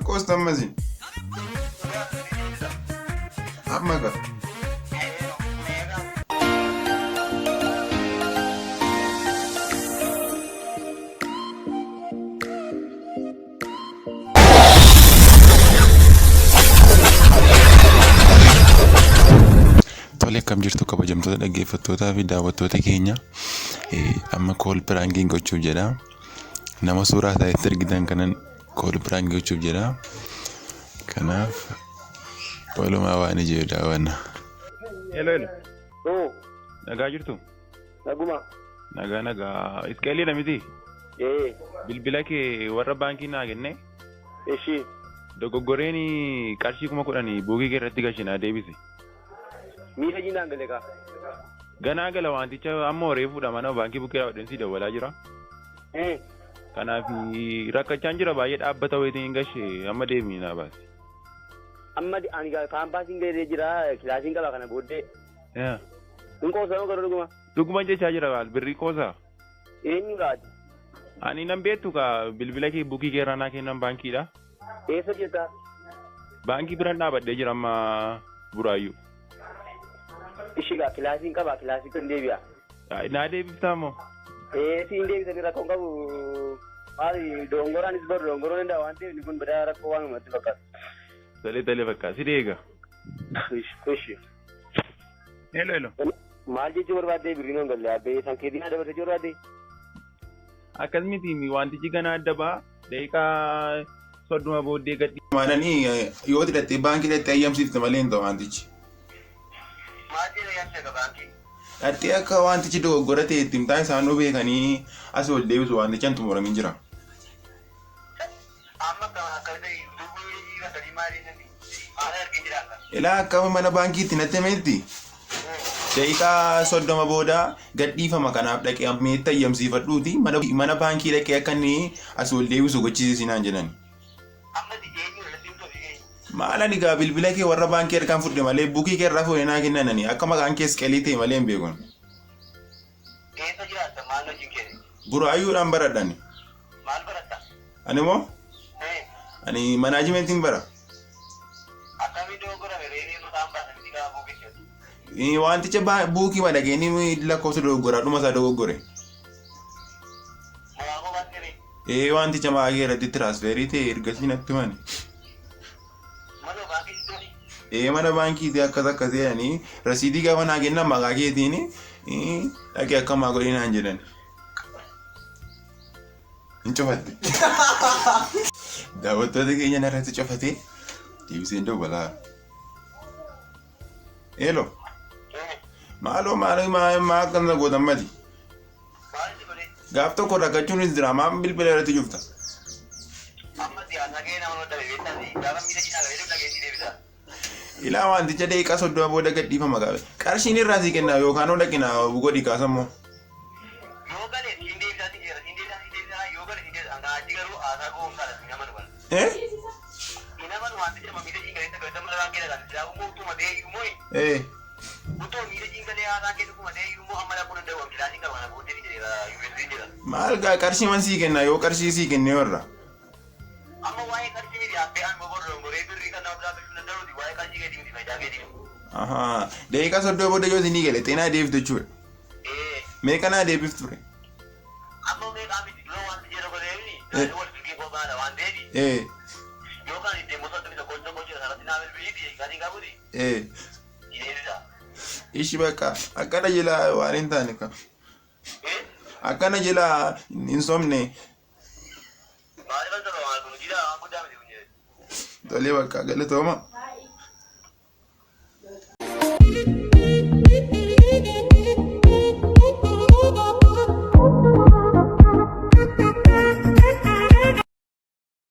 costa mazin. Amaga. Tole kam jirtu kabajamtoota dhaggeeffattootaa fi daawwattoota keenya amma kool piraankiin gochuuf jedha. Nama suuraa ta'etti argitan kanan kool piraankiin gochuuf jedha. Kanaaf walumaa waan ijee daawwanna. Hello. Nagaa jirtu? Naguma. Nagaa. Isqeeliidha miti? Bilbila kee warra baankii naa kenne? Eshi. Dogoggoreen qarshii 10,000 buukii kee irratti gashinaa deebise. Miidha jinaan galee kaa. Ganaa gala wanticha amma horeefuudha mana baankii bukkee raawwadhinsi dawwalaa jira. Kanaaf rakkachaan jira baay'ee dhaabbata wayitiin gashe amma deemii naa baasi. Amma ani kaampaasiin galee jira kilaasiin qaba kana booddee. Kun qoosaa garuu dhuguma. Dhuguma jechaa jira baal birrii qoosaa. Eenyu gaati? Ani nan beektu ka bilbila kee buukii kee ranaa kennan baankiidha. Eessa jirta? Baankii biraan dhaabadhee jira amma buraayyuu. Ishigaa kilaasiin qaba kilaasii kan deebi'a. Naa deebiftaa moo? Siin deebisanii rakkoon qabu maali dongoraanis baru dongoroon indaa waan ta'eef kun badaa rakkoo waan uumatti fakkaata. Tolee fakkaata si deega. Kushi. Hello. Maal jechuu barbaadde birriin galle abbee san keetiin adda barreessuu barbaadde? Akkasumatti wantichi ganaa adda ba'a daqiiqaa 30 booddee gadhi. Maananii yoo hidhattee baankii hidhattee ayyamsiifte malee hin ta'u wantichi. Dhatti akka wantichi dogoggora ta'e itti himtaa isaanuu beekanii asii ol deebisu wantichi hin xumuramin jira. Ilaa akka mana baankiitti natti himetti daqiiqaa 30 booda gadhiifama kanaaf dhaqee meetta ayyamsiifadhuuti mana baankii dhaqee akka inni asii ol deebisu gochisiisinaan jedhani. Maalan egaa bilbila kee warra baankii ergaan fudhe malee buukii kee irraa fuudhee naa kennanani akka maqaan kee isqeelii ta'e malee hin beekun. Keessa jiraata maal hojiin kee? Buraayyuudhaan baradhani. Maal baratta? Ani moo? Ani manaajimentiin bara. Akkamii dogoggorame reefii mutaan baasanii gara buukii? Wanticha buukii madageenii lakkoofsa dogoggoraa dhuma isaa dogoggore. Moo'amoo baasanii? Wanticha maagee irratti tiraansferii ta'e ergasii natti himani. Mana baankiitii akkas jedhanii rasiidii gaafa naa kennan maqaa keetiin dhaqee akkamaa godhee naan jedhan. Hin cofatte. Daawwattoota keenya narratti cofatee deebisee dawwalaa. Hello. Maaloo maa akkana gootan mali? Gaaf tokko rakkachuunis jira maam bilbila irratti jufta. Amma siyaasa kee nama nodda beektanii gaafa miidha cinaa galee dhageessi deebisa. Ilaa wanticha daqiiqaa 30 booda gadhiifama qaba. Qarshiin irraa sii kenna yookaan dhaqina godhi kaasammoo. Yoo galee siin deebisaa yoo galee siin deebisaa achi garuu haasaa goomsaadha siin nama dhugan. Inaman wanticha miidha cinaa galee dhageessa mala waan keessa kan daawwuu utuma ta'ee iyyuu utoo miidha cinaa galee haasaa keessa kuma ta'ee iyyuu amma lakkuu danda'u kilaasiin qaba kana booddee ni jira. Maal qarshii man sii kenna yoo qarshii sii kennee warra. Amma waa'ee qarshii miti haphee aan boborroon goree birrii kan nama dhaabbachuu danda'uuti waa'ee qarshii keetii miti faayidaa keetii. Daqiiqaa 30 booda yoo isinii gale xeenaa deebiftu jechuudha. Meeqa naa deebiftu ture? Amma meeqaa miti dura wanti jedhu godheeni wal fiigee qophaadha waan ta'eef. Yookaan itti immoo soddoma tokko jira sanatti naa bilbiliiti gaatii qabuti. Deebisa. Ishi bakka akkana jila waan hin taane kan. Akkana jila hin somne. Maali ban ta'u waan kun jila waan guddaa miti kun jedhe. Tolee bakka galatooma.